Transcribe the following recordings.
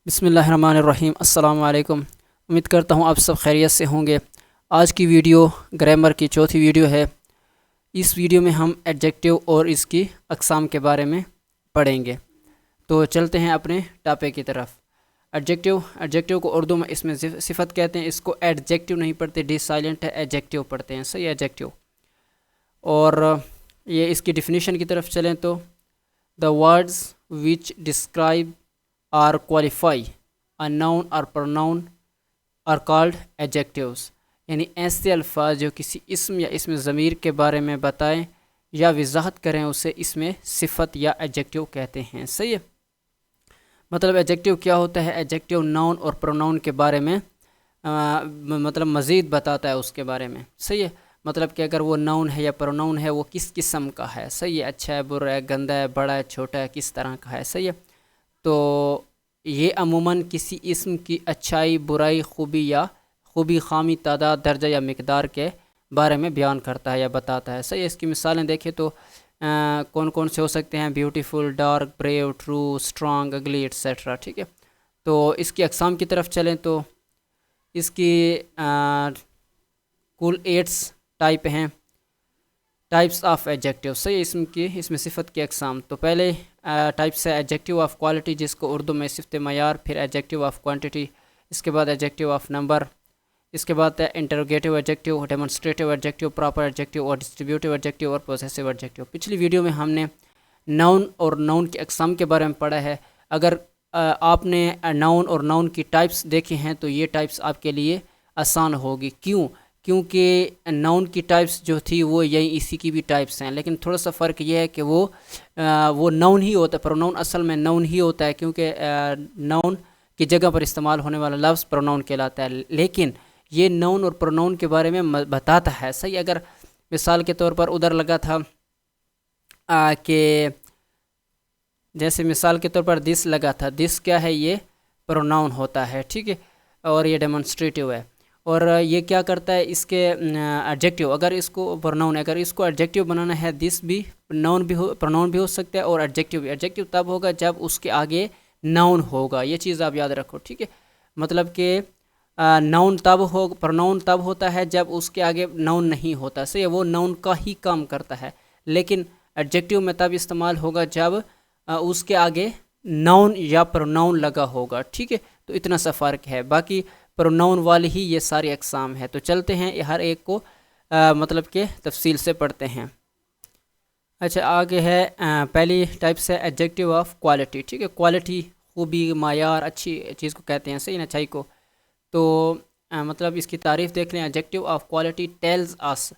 بسم اللہ الرحمن الرحیم۔ السلام علیکم۔ امید کرتا ہوں آپ سب خیریت سے ہوں گے۔ آج کی ویڈیو گرامر کی چوتھی ویڈیو ہے۔ اس ویڈیو میں ہم ایڈجیکٹیو اور اس کی اقسام کے بارے میں پڑھیں گے۔ تو چلتے ہیں اپنے ٹاپک کی طرف۔ ایڈجیکٹیو کو اردو میں اس میں صفت کہتے ہیں۔ اس کو ایڈجیکٹیو نہیں پڑھتے، ڈی سائلنٹ ہے، ایڈجیکٹیو پڑھتے ہیں۔ صحیح، ایڈجیکٹیو۔ اور یہ اس کی ڈیفینیشن کی طرف چلیں تو the words which describe or qualify a noun or pronoun are called adjectives، یعنی ایسے الفاظ جو کسی اسم یا اسم ضمیر کے بارے میں بتائیں یا وضاحت کریں اسے اس میں صفت یا ایڈجیکٹیو کہتے ہیں۔ صحیح ہے۔ مطلب ایڈجیکٹیو کیا ہوتا ہے؟ ایڈجیکٹیو ناؤن اور پروناؤن کے بارے میں مطلب مزید بتاتا ہے اس کے بارے میں۔ صحیح ہے۔ مطلب کہ اگر وہ ناؤن ہے یا پروناؤن ہے وہ کس قسم کا ہے۔ صحیح ہے، اچھا ہے، برا ہے، گندا ہے، بڑا ہے، چھوٹا ہے، کس طرح کا ہے۔ صحیح ہے۔ تو یہ عموماً کسی اسم کی اچھائی، برائی، خوبی، خامی، تعداد، درجہ یا مقدار کے بارے میں بیان کرتا ہے یا بتاتا ہے۔ صحیح ہے۔ اس کی مثالیں دیکھیں تو کون کون سے ہو سکتے ہیں؟ Beautiful, dark, brave, true, strong, اگلی، ایٹسیٹرا۔ ٹھیک ہے۔ تو اس کی اقسام کی طرف چلیں تو اس کی کل 8 ٹائپ ہیں، ٹائپس آف ایڈجیکٹیو۔ صحیح، اس میں صفت کی اقسام۔ تو پہلے ٹائپس ہے ایڈجیکٹیو آف کوالٹی، جس کو اردو میں صفت معیار، پھر ایڈجیکٹیو آف کوانٹٹی، اس کے بعد ایڈجیکٹیو آف نمبر، اس کے بعد ہے انٹروگیٹیو ایڈجیکٹیو، ڈیمونسٹریٹیو ایڈجیکٹیو، پراپر ایڈجیکٹیو اور ڈسٹریبیوٹیو ایڈجیکٹیو اور پوزیسیو ایڈجیکٹیو۔ پچھلی ویڈیو میں ہم نے ناؤن اور ناؤن کی اقسام کے بارے میں پڑھا ہے۔ اگر آپ نے ناؤن اور ناؤن کی ٹائپس دیکھے ہیں تو یہ ٹائپس آپ کے لیے آسان ہوگی۔ کیونکہ ناؤن کی ٹائپس جو تھی وہ یہی اسی کی بھی ٹائپس ہیں، لیکن تھوڑا سا فرق یہ ہے کہ وہ ناؤن ہی ہوتا ہے، پروناؤن اصل میں ناؤن ہی ہوتا ہے، کیونکہ ناؤن کی جگہ پر استعمال ہونے والا لفظ پروناؤن کہلاتا ہے، لیکن یہ ناؤن اور پروناؤن کے بارے میں بتاتا ہے۔ صحیح، اگر مثال کے طور پر ادھر لگا تھا کہ جیسے مثال کے طور پر دس لگا تھا، دس کیا ہے؟ یہ پروناؤن ہوتا ہے۔ ٹھیک ہے، اور یہ ڈیمونسٹریٹیو ہے۔ اور یہ کیا کرتا ہے؟ اس کے ایڈجیکٹیو، اگر اس کو پروناؤن، اگر اس کو ایڈجیکٹیو بنانا ہے، دس بھی پروناؤن بھی ہو سکتا ہے اور ایڈجیکٹیو بھی۔ ایڈجیکٹیو تب ہوگا جب اس کے آگے ناؤن ہوگا، یہ چیز آپ یاد رکھو۔ ٹھیک ہے، مطلب کہ پروناؤن تب ہوتا ہے جب اس کے آگے ناؤن نہیں ہوتا۔ صحیح ہے، وہ ناؤن کا ہی کام کرتا ہے، لیکن ایڈجیکٹیو میں تب استعمال ہوگا جب اس کے آگے ناؤن یا پروناؤن لگا ہوگا۔ ٹھیک ہے، تو اتنا سا فرق ہے، باقی پروناؤن والی ہی یہ ساری اقسام ہے۔ تو چلتے ہیں ہر ایک کو مطلب کہ تفصیل سے پڑھتے ہیں۔ اچھا، آگے ہے پہلی ٹائپس ہے ایڈجیکٹیو آف کوالٹی۔ ٹھیک ہے، کوالٹی خوبی، معیار، اچھی چیز کو کہتے ہیں۔ صحیح نا، اچھائی کو۔ تو مطلب اس کی تعریف دیکھ لیں۔ Adjective of quality tells us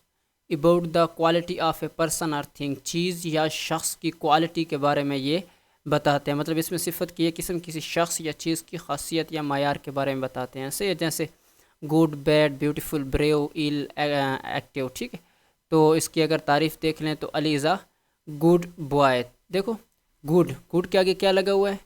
about the quality of a person اور تھنگ، چیز یا شخص کی کوالٹی کے بارے میں یہ بتاتے ہیں۔ مطلب اس میں صفت کی ایک قسم کسی شخص یا چیز کی خاصیت یا معیار کے بارے میں بتاتے ہیں۔ صحیح ہے، جیسے good, bad, beautiful, brave, ill, active. ٹھیک ہے، تو اس کی اگر تعریف دیکھ لیں تو علی از اے گڈ بوائے۔ دیکھو، گڈ کے آگے کیا لگا ہوا ہے؟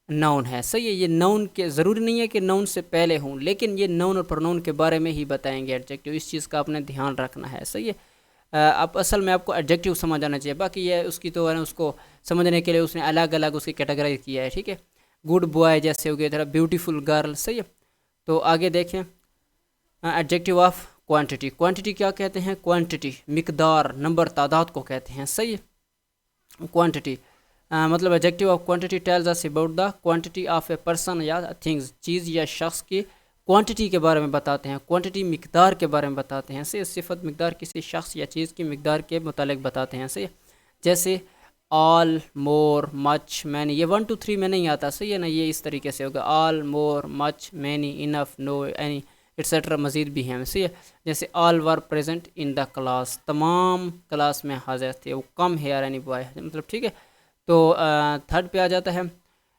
ناؤن ہے۔ صحیح ہے، یہ ناؤن کے ضروری نہیں ہے کہ ناؤن سے پہلے ہوں، لیکن یہ ناؤن اور پروناؤن کے بارے میں ہی بتائیں گے ایڈجیکٹیو۔ اس چیز کا آپ نے دھیان رکھنا ہے۔ صحیح ہے، اب اصل میں آپ کو ایڈجیکٹیو سمجھ آنا چاہیے، باقی یہ اس کی تو ہے نا، اس کو سمجھنے کے لیے اس نے الگ الگ اس کی کیٹیگرائز کیا ہے۔ ٹھیک ہے، گڈ بوائے جیسے ہو گیا، ذرا بیوٹیفل گرل۔ صحیح ہے، تو آگے دیکھیں ایڈجیکٹیو آف کوانٹٹی۔ کوانٹٹی کیا کہتے ہیں؟ کوانٹٹی مقدار، نمبر، تعداد کو کہتے ہیں۔ صحیح ہے، کوانٹٹی مطلب adjective of quantity tells us about the quantity of a person یا تھنگز، چیز یا شخص کی کوانٹٹی کے بارے میں بتاتے ہیں۔ کوانٹٹی مقدار کے بارے میں بتاتے ہیں۔ صحیح، صفت مقدار کسی شخص یا چیز کی مقدار کے متعلق بتاتے ہیں۔ صحیح، جیسے آل، مور، مچ، مینی۔ یہ 1 2 3 میں نہیں آتا۔ صحیح ہے نا، یہ اس طریقے سے ہوگا، آل، مور، مچ، مینی، انف، نو، اینی، ایٹسیٹرا، مزید بھی ہیں۔ صحیح ہے، جیسے آل ور پریزنٹ ان دا کلاس، تمام کلاس میں حاضر تھے، وہ کم ہے یار، اینی بوائے، مطلب۔ ٹھیک ہے، تو تھرڈ پہ آ جاتا ہے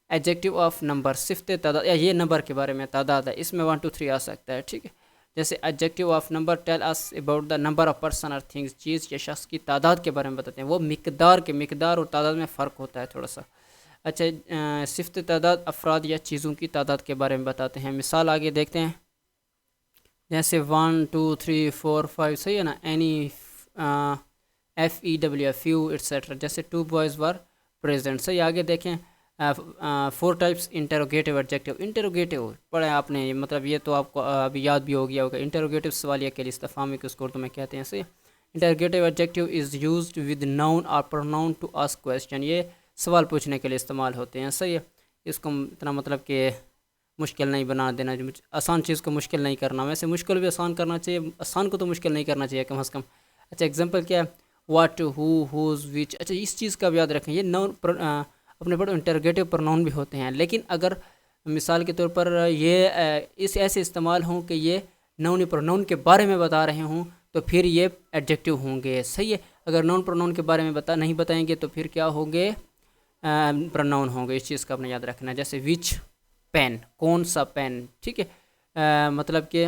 ایڈجیکٹیو آف نمبر، صفت تعداد، یا یہ نمبر کے بارے میں تعداد ہے، اس میں 1 2 3 آ سکتا ہے۔ ٹھیک ہے، جیسے adjective of number tell us about the number of person or things, چیز یا شخص کی تعداد کے بارے میں بتاتے ہیں۔ وہ مقدار اور تعداد میں فرق ہوتا ہے تھوڑا سا۔ اچھا، صفت تعداد افراد یا چیزوں کی تعداد کے بارے میں بتاتے ہیں۔ مثال آگے دیکھتے ہیں، جیسے 1 2 3 4 5۔ صحیح ہے نا، اینی، FEW، فیو، ایٹسیٹرا، جیسے 2 boys were present۔ صحیح، آگے دیکھیں four types interrogative adjective. Interrogative پڑھا ہے آپ نے، مطلب یہ تو آپ کو ابھی یاد بھی ہو گیا ہوگا. انٹروگیٹو سوالیہ کے لیے استفہامی کو اس کو اردو میں کہتے ہیں. صحیح. Interrogative adjective is used with noun or pronoun to ask question. یہ سوال پوچھنے کے لیے استعمال ہوتے ہیں. صحیح ہے. اس کو اتنا مطلب کہ مشکل نہیں بنا دینا، آسان چیز کو مشکل نہیں کرنا. ویسے مشکل بھی آسان کرنا چاہیے، آسان کو تو مشکل نہیں کرنا چاہیے کم از کم. اچھا ایگزامپل کیا ہے؟ واٹ، ہو، ہوز، وچ. اچھا اس چیز کا بھی یاد رکھیں، یہ ناؤن اپنے پڑھو انٹروگیٹو پروناؤن بھی ہوتے ہیں، لیکن اگر مثال کے طور پر یہ اس ایسے استعمال ہوں کہ یہ ناؤن پروناؤن کے بارے میں بتا رہے ہوں تو پھر یہ ایڈجیکٹو ہوں گے. صحیح ہے. اگر ناؤن پروناؤن کے بارے میں نہیں بتائیں گے تو پھر کیا ہوں گے؟ پروناؤن ہوں گے. اس چیز کا اپنے یاد رکھنا ہے. جیسے وچ پین، کون سا پین. ٹھیک ہے. مطلب کہ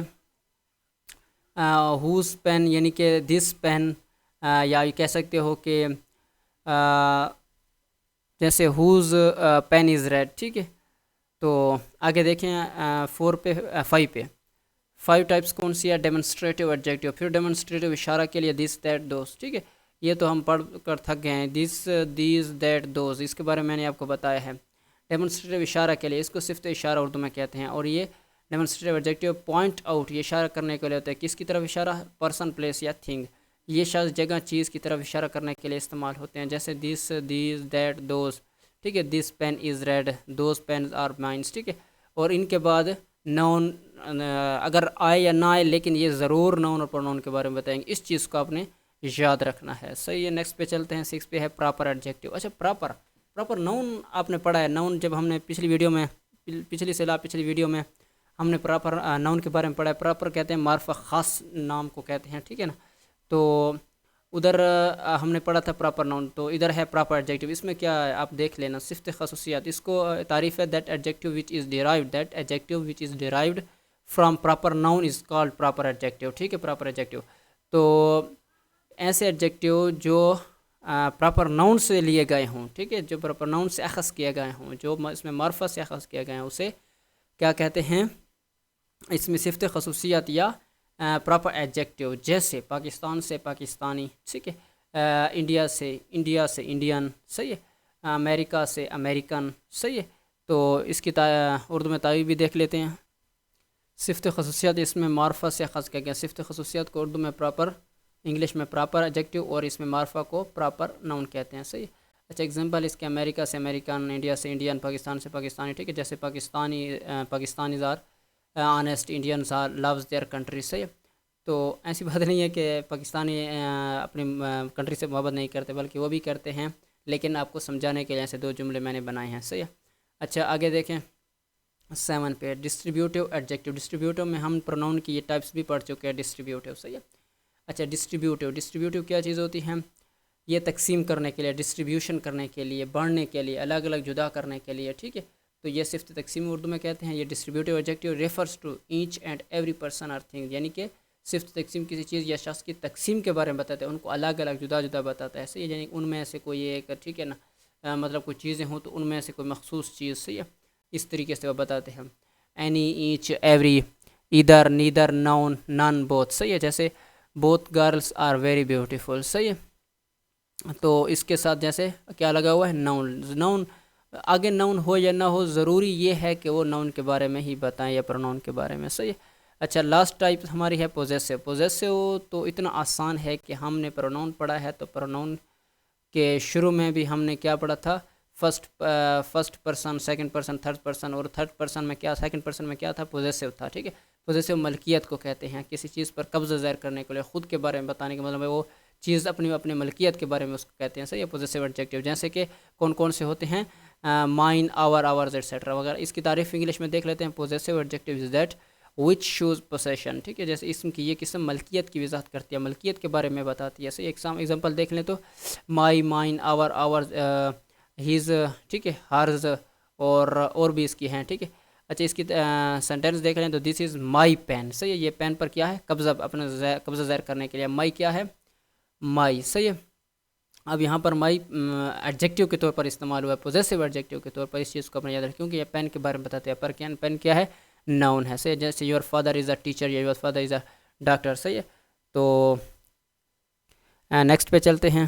ہوز پین یعنی کہ دس پین، یا یہ کہہ سکتے ہو کہ جیسے ہوز پین از ریڈ. ٹھیک ہے. تو آگے دیکھیں 5 پہ 5 ٹائپس کون سی ہے؟ Demonstrative adjective. پھر ڈیمونسٹریٹو اشارہ کے لیے دس، دیٹ، دوز. ٹھیک ہے. یہ تو ہم پڑھ کر تھک گئے ہیں. دس، دیز، دیٹ، دوز، اس کے بارے میں نے آپ کو بتایا ہے. ڈیمونسٹریٹو اشارہ کے لیے، اس کو صفت اشارہ اردو میں کہتے ہیں. اور یہ ڈیمونسٹریٹو ایڈجیکٹو پوائنٹ آؤٹ، یہ اشارہ کرنے کے لیے ہوتا ہے. کس کی طرف اشارہ؟ پرسن، پلیس یا تھنگ. یہ شخص، جگہ، چیز کی طرف اشارہ کرنے کے لیے استعمال ہوتے ہیں. جیسے دس، دیز، دیٹ، دوز. ٹھیک ہے. This pen is red, those pens are mines. ٹھیک ہے. اور ان کے بعد ناؤن اگر آئے یا نہ آئے، لیکن یہ ضرور ناؤن اور پروناؤن کے بارے میں بتائیں گے. اس چیز کو آپ نے یاد رکھنا ہے. صحیح ہے. نیکسٹ پہ چلتے ہیں. 6 پہ ہے پراپر ایڈجیکٹو. اچھا پراپر ناؤن آپ نے پڑھا ہے. ناؤن جب ہم نے پچھلی ویڈیو میں ہم نے پراپر ناؤن کے بارے میں پڑھا ہے. پراپر کہتے ہیں معرفہ خاص نام کو کہتے ہیں. ٹھیک ہے نا. تو ادھر ہم نے پڑھا تھا پراپر ناؤن، تو ادھر ہے پراپر ایڈجیکٹو. اس میں کیا ہے آپ دیکھ لینا، صفت خصوصیات. اس کو تعریف ہے that adjective which is derived from proper noun is called proper adjective. ٹھیک ہے. پراپر ایڈجیکٹو تو ایسے ایڈجیکٹو جو پراپر ناؤن سے لیے گئے ہوں. ٹھیک ہے. جو پراپر ناؤن سے اخذ کیے گئے ہوں، جو اس میں معرفت سے اخذ کیے گئے ہیں، اسے کیا کہتے ہیں؟ اس میں صفت خصوصیات یا پراپر ایڈجیکٹو. جیسے پاکستان سے پاکستانی. ٹھیک ہے. انڈیا سے انڈین. صحیح ہے. امریکہ سے امریکن. صحیح ہے. تو اس کی اردو میں تعریف بھی دیکھ لیتے ہیں. صفت خصوصیات اس میں معرفت سے اخذ کیا گیا. صفت خصوصیات کو اردو میں پراپر، انگلش میں پراپر ایڈجیکٹو، اور اس میں معرفہ کو پراپر ناؤن کہتے ہیں. صحیح. اچھا ایگزامپل اس کے امریکہ سے امریکن، انڈیا سے انڈین، پاکستان سے پاکستانی. ٹھیک ہے. جیسے Pakistanis are honest, Indians are loves their country. صحیح ہے. تو ایسی بات نہیں ہے کہ پاکستانی اپنی کنٹری سے محبت نہیں کرتے، بلکہ وہ بھی کرتے ہیں، لیکن آپ کو سمجھانے کے لیے ایسے 2 جملے میں نے بنائے ہیں. صحیح ہے. اچھا آگے دیکھیں 7 پہ ڈسٹریبیوٹیو ایڈجیکٹو. ڈسٹریبیوٹیو میں ہم پروناؤن کی یہ ٹائپس بھی پڑھ چکے ہیں. ڈسٹریبیوٹیو. صحیح ہے. اچھا ڈسٹریبیوٹیو کیا چیز ہوتی ہے؟ یہ تقسیم کرنے کے لیے، ڈسٹریبیوشن کرنے کے لیے، بانٹنے کے لیے، الگ الگ جدا کرنے کے لیے. ٹھیک ہے. تو یہ صفت تقسیم اردو میں کہتے ہیں. یہ distributive adjective refers to each and every person اور تھنگ، یعنی کہ صفت تقسیم کسی چیز یا شخص کی تقسیم کے بارے میں بتاتے ہیں، ان کو الگ الگ جدا جدا بتاتا ہے. صحیح ہے. یعنی ان میں سے کوئی ایک، ٹھیک ہے نا، مطلب کوئی چیزیں ہوں تو ان میں سے کوئی مخصوص چیز. صحیح ہے. اس طریقے سے وہ بتاتے ہیں. Any, each, every, either, neither, noun, none, both. صحیح ہے. جیسے both girls are very beautiful. صحیح ہے. تو اس کے ساتھ جیسے کیا لگا ہوا ہے؟ ناؤن. آگے ناؤن ہو یا نہ ہو، ضروری یہ ہے کہ وہ ناؤن کے بارے میں ہی بتائیں یا پروناؤن کے بارے میں. صحیح ہے. اچھا لاسٹ ٹائپ ہماری ہے پوزیسو. پوزیسو تو اتنا آسان ہے کہ ہم نے پروناؤن پڑھا ہے، تو پروناؤن کے شروع میں بھی ہم نے کیا پڑھا تھا؟ First person, second person, third person. اور تھرڈ پرسن میں کیا، سیکنڈ پرسن میں کیا تھا؟ پوزیسو تھا. ٹھیک ہے. پوزیسو ملکیت کو کہتے ہیں. کسی چیز پر قبضہ ظاہر کرنے کے لیے، خود کے بارے میں بتانے کا مطلب ہے وہ چیز اپنی ملکیت کے بارے میں اس کو کہتے ہیں. صحیح ہے. Possessive adjective. جیسے کہ کون سے ہوتے ہیں؟ مائن، آور، آورز ایٹسیٹرا وغیرہ. اس کی تعریف انگلش میں دیکھ لیتے ہیں. Possessive adjective is that which shows possession. ٹھیک ہے. جیسے اسم کی یہ قسم ملکیت کی وضاحت کرتی ہے، ملکیت کے بارے میں بتاتی ہے. ایک ایگزامپل دیکھ لیں تو مائی، مائن، آور، آورز، ہیز. ٹھیک ہے. ہارز اور بھی اس کی ہیں. ٹھیک ہے. اچھا اس کی سینٹینس دیکھ لیں تو دس از مائی پین. صحیح ہے. یہ پین پر کیا ہے؟ قبضہ، اپنا قبضہ ظاہر کرنے کے لیے. مائی کیا ہے؟ مائی. صحیح ہے. اب یہاں پر مائی ایڈجیکٹو کے طور پر استعمال ہوا ہے، پوزیسو ایڈجیکٹو کے طور پر. اس چیز کو اپنے یاد رکھیں کیونکہ یہ پین کے بارے میں بتاتے ہیں. پر پین کیا ہے؟ ناؤن ہے. صحیح ہے. جیسے your father is a teacher یا your father is a doctor. صحیح ہے. تو نیکسٹ پہ چلتے ہیں.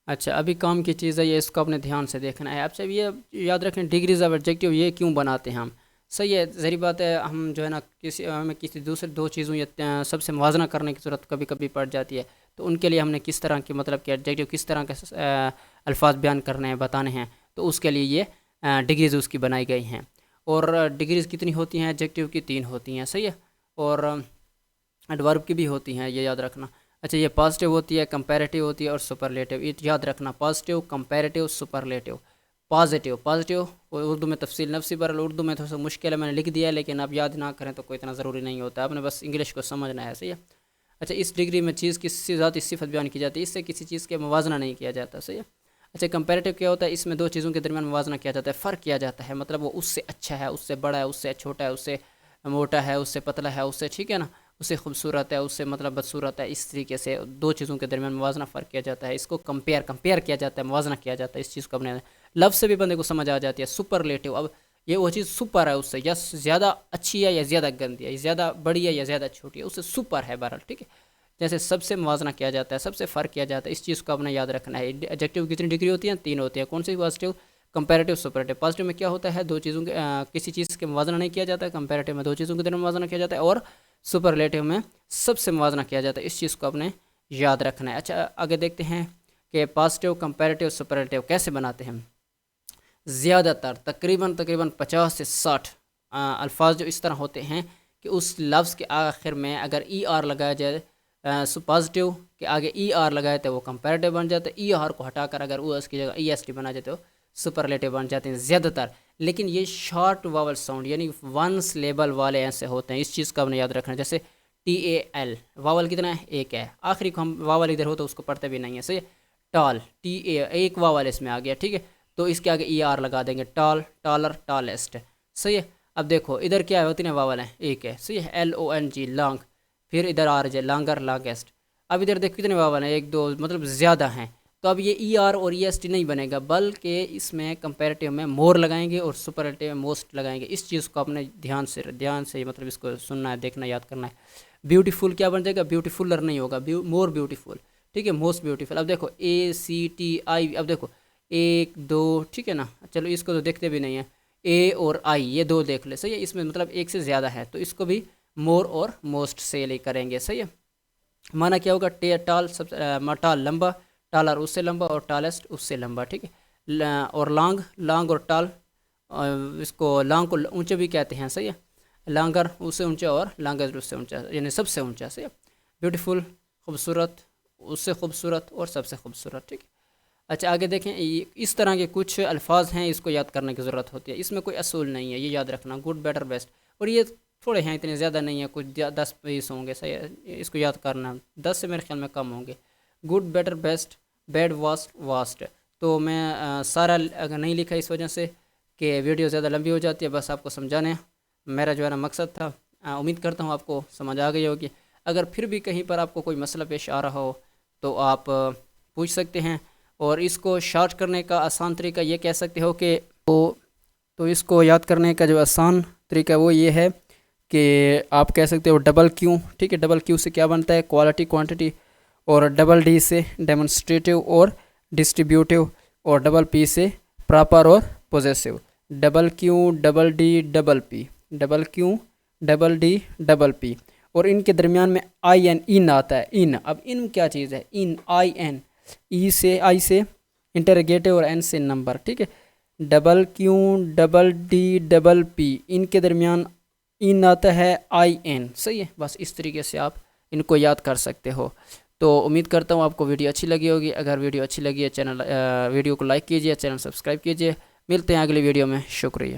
اچھا ابھی کام کی چیز ہے یہ، اس کو اپنے دھیان سے دیکھنا ہے. اچھا یہ یاد رکھیں ڈگریز آف ایڈجیکٹیو یہ کیوں بناتے ہیں ہم. صحیح ہے ظاہر بات ہے ہم جو ہے نا ہمیں کسی دوسرے دو چیزوں یا سب سے موازنہ کرنے کی ضرورت کبھی کبھی پڑ جاتی ہے. تو ان کے لیے ہم نے کس طرح کی مطلب کہ ایڈجیکٹیو کس طرح کے الفاظ بیان کرنے ہیں بتانے ہیں، تو اس کے لیے یہ ڈگریز اس کی بنائی گئی ہیں. اور ڈگریز کتنی ہوتی ہیں ایڈجیکٹیو کی؟ 3 ہوتی ہیں. صحیح ہے. اور ایڈورب کی بھی ہوتی ہیں، یہ یاد رکھنا. اچھا یہ پازیٹیو ہوتی ہے، کمپیریٹیو ہوتی ہے اور سپرلیٹیو. یہ یاد رکھنا positive, comparative, superlative. Positive Urdu میں تفصیل نفسی پر، اردو میں تھوڑا سا مشکل ہے میں نے لکھ دیا ہے، لیکن آپ یاد نہ کریں تو کوئی اتنا ضروری نہیں ہوتا، آپ نے بس انگلش کو سمجھنا ہے. صحیح ہے. اچھا اس ڈگری میں چیز کی ذاتی صفت بیان کی جاتی ہے، اس سے کسی چیز کے موازنہ نہیں کیا جاتا. صحیح ہے. اچھا کمپیریٹیو کیا ہوتا ہے؟ اس میں دو چیزوں کے درمیان موازنہ کیا جاتا ہے، فرق کیا جاتا ہے، مطلب وہ اس سے اچھا ہے، اس سے بڑا ہے، اس سے چھوٹا ہے، اس سے موٹا ہے، اس سے پتلا ہے، اس سے ٹھیک ہے نا، اس سے خوبصورت ہے، اس سے مطلب بدصورت ہے. اس طریقے سے دو چیزوں کے درمیان موازنہ فرق کیا جاتا ہے، اس کو کمپیئر کیا جاتا ہے، موازنہ کیا جاتا ہے. اس چیز کو اپنے لفظ سے بھی بندے کو سمجھ آ جاتی ہے. سپرلیٹیو، اب یہ وہ چیز سپر ہے اس سے، یا زیادہ اچھی ہے یا زیادہ گندی ہے، زیادہ بڑی ہے یا زیادہ چھوٹی ہے، اس سے سپر ہے بہرحال. ٹھیک ہے. جیسے سب سے موازنہ کیا جاتا ہے، سب سے فرق کیا جاتا ہے، اس چیز کو اپنے یاد رکھنا ہے. ایڈجیکٹیو کتنی ڈگری ہوتی ہیں؟ 3 ہوتی ہیں. کون سی؟ Positive, comparative, superlative. پازیٹیو میں کیا ہوتا ہے؟ دو چیزوں کے کسی چیز کے موازنہ نہیں کیا جاتا ہے. کمپیریٹیو میں دو چیزوں کے درمیان موازنہ کیا جاتا ہے، اور سپرلیٹیو میں سب سے موازنہ کیا جاتا ہے. اس چیز کو اپنے یاد رکھنا ہے. اچھا آگے دیکھتے ہیں کہ پازیٹیو، کمپیریٹیو، سپرلیٹیو کیسے بناتے ہیں. زیادہ تر تقریباً 50 سے 60 الفاظ جو اس طرح ہوتے ہیں کہ اس لفظ کے آخر میں اگر ای آر لگایا جائے، پازیٹیو کے آگے ای آر لگائے تو وہ کمپیریٹیو بن جاتا ہے. ای آر کو ہٹا کر اگر او ایس کی جگہ ای ایس ٹی بنا جاتے ہو سپرلیٹیو بن جاتے ہیں زیادہ تر. لیکن یہ شارٹ واول ساؤنڈ یعنی ونس لیبل والے ایسے ہوتے ہیں، اس چیز کا ہم نے یاد رکھنا ہے. جیسے ٹی اے ایل واول کتنا ہے؟ ایک ہے. آخری کو ہم واول ادھر ہو تو اس کو پڑھتے بھی نہیں ہے. صحیح ہے. ٹال، ٹی اے ایک واول اس میں آ گیا. ٹھیک ہے. تو اس کے آگے ای آر لگا دیں گے. ٹال، ٹالر، ٹالسٹ. صحیح ہے. اب دیکھو ادھر کیا ہے، ہوتی نا واول ہیں ایک ہے. صحیح ہے. L O N G long, پھر ادھر آر جے لانگر، لانگیسٹ. اب ادھر دیکھ کتنے واول ہیں؟ 1 2 مطلب زیادہ ہیں. تو اب یہ ای آر اور ای ایس ٹی نہیں بنے گا، بلکہ اس میں کمپیریٹیو میں مور لگائیں گے اور سپرلیٹیو میں موسٹ لگائیں گے. اس چیز کو اپنے دھیان سے مطلب اس کو سننا ہے، دیکھنا، یاد کرنا ہے. بیوٹیفل کیا بن جائے گا؟ بیوٹیفلر نہیں ہوگا، مور بیوٹیفل. ٹھیک ہے. Most beautiful. اب دیکھو اے سی ٹی آئی، اب دیکھو 1 2 ٹھیک ہے نا. چلو اس کو تو دیکھتے بھی نہیں ہیں. اے اور آئی یہ دو دیکھ لے. صحیح ہے. اس میں مطلب ایک سے زیادہ ہے تو اس کو بھی مور اور موسٹ سے لے کریں گے. صحیح ہے. مانا کیا ہوگا؟ ٹال ٹال لمبا، ٹالر اس سے لمبا، اور ٹالسٹ اس سے لمبا. ٹھیک ہے. اور لانگ اور ٹال، اس کو لانگ کو اونچے بھی کہتے ہیں. صحیح ہے. لانگر اس سے اونچا اور لانگر اس سے اونچا یعنی سب سے اونچا. صحیح ہے. بیوٹیفل خوبصورت، اس سے خوبصورت اور سب سے خوبصورت. ٹھیک ہے. اچھا آگے دیکھیں اس طرح کے کچھ الفاظ ہیں، اس کو یاد کرنے کی ضرورت ہوتی ہے. اس میں کوئی اصول نہیں ہے، یہ یاد رکھنا. Good, better, best. اور یہ تھوڑے ہیں، اتنے زیادہ نہیں ہیں، کچھ 10 20 ہوں گے. صحیح ہے. اس کو یاد کرنا 10 سے میرے خیال میں کم ہوں گے. Good, better, best, bad, worst. تو میں سارا اگر نہیں لکھا اس وجہ سے کہ ویڈیو زیادہ لمبی ہو جاتی ہے، بس آپ کو سمجھانے میرا جو ہے نا مقصد تھا. امید کرتا ہوں آپ کو سمجھ آ گئی ہوگی. اگر پھر بھی کہیں پر آپ کو کوئی مسئلہ پیش آ رہا ہو تو آپ پوچھ سکتے ہیں. اور اس کو شارٹ کرنے کا آسان طریقہ یہ کہہ سکتے ہو کہ تو اس کو یاد کرنے کا جو آسان طریقہ وہ یہ ہے کہ آپ کہہ سکتے ہو ڈبل کیو. ٹھیک ہے. ڈبل کیو سے کیا بنتا ہے؟ Quality, quantity. اور ڈبل ڈی سے ڈیمونسٹریٹو اور ڈسٹریبیوٹیو. اور ڈبل پی سے پراپر اور possessive. Double Q, double D, double P. Double Q, double D, double P. اور ان کے درمیان میں آئی این، ان آتا ہے. ان، اب ان کیا چیز ہے؟ ان، آئی این. ای سے، آئی سے انٹرگیٹو اور این سے نمبر. ٹھیک ہے. Double Q, double D, double پی، ان کے درمیان ان آتا ہے آئی این. صحیح ہے. بس اس طریقے سے آپ ان کو یاد کر سکتے ہو. تو امید کرتا ہوں آپ کو ویڈیو اچھی لگی ہوگی. اگر ویڈیو اچھی لگی ہے ویڈیو کو لائک کیجیے، چینل سبسکرائب کیجیے. ملتے ہیں اگلی ویڈیو میں. شکریہ.